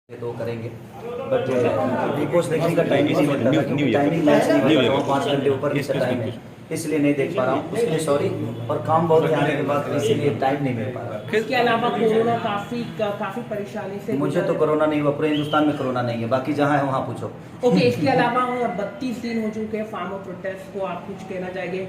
तो करेंगे but big boss देखने का टाइम ही नहीं मिलता था क्योंकि टाइमिंग मैच नहीं होता था, 5 घंटे ऊपर से टाइम है, इसलिए नहीं देख पा रहा हूँ, उसके लिए सॉरी। और काम बहुत आने के बाद इसीलिए टाइम नहीं मिल पा रहा। इसके अलावा कोरोना काफी परेशानी से मुझे तो कोरोना नहीं हुआ, पूरे हिंदुस्तान में कोरोना नहीं है, बाकी जहाँ है वहाँ पूछो। ओके, इसके अलावा 32 दिन हो चुके हैं फार्मर प्रोटेस्ट को, आप कुछ कहना चाहेंगे?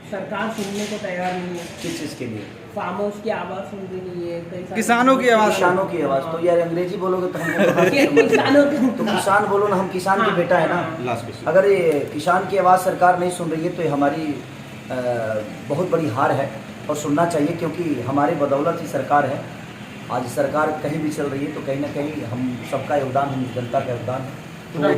सरकार सुनने को तैयार नहीं है। किस चीज़ के लिए? फार्मर्स की आवाज़ सुन रही नहीं है, किसानों की आवाज़। किसानों की आवाज़ तो यार अंग्रेजी बोलोगे तो हमको किसानों की तो किसान बोलो ना, हम किसान के बेटा है ना। अगर ये किसान की आवाज़ सरकार नहीं सुन रही है तो ये हमारी बहुत बड़ी हार है और सुनना चाहिए, क्योंकि हमारे बदौलत ही सरकार है। आज सरकार कहीं भी चल रही है तो कहीं ना कहीं हम सबका योगदान, हम जनता का योगदान नया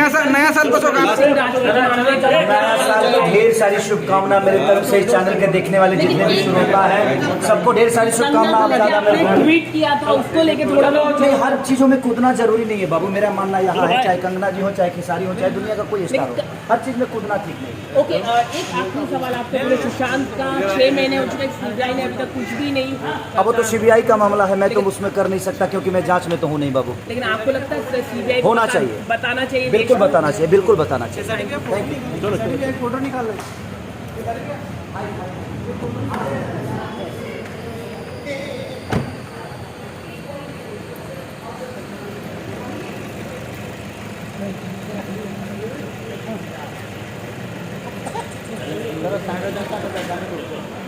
साल नया साल को नया साल में ढेर सारी शुभकामना मेरे तरफ से। इस चैनल के देखने वाले जितने भी श्रोता है सबको ढेर सारी शुभकामना। ट्वीट किया था उसको लेके थोड़ा नहीं, हर चीजों में कूदना जरूरी नहीं है बाबू, मेरा मानना यहाँ है, चाहे कंगना जी हो, चाहे खेसारी हो, चाहे दुनिया का कोई स्टार हो, हर चीज में कूदना ठीक नहीं है। ओके, एक आखिरी सवाल आपसे पूरे सुशांत का 6 महीने हो चुके, सीबीआई ने अभी तक कुछ भी नहीं। अब वो तो सीबीआई का मामला है, मैं तो उसमें कर नहीं सकता क्योंकि मैं जांच में तो हूँ नहीं बाबू। लेकिन आपको लगता है सीबीआई होना चाहिए, बताना चाहिए? बिल्कुल बताना चाहिए, बिल्कुल बताना चाहिए। Thank you. फोटो निकाल रहे चलो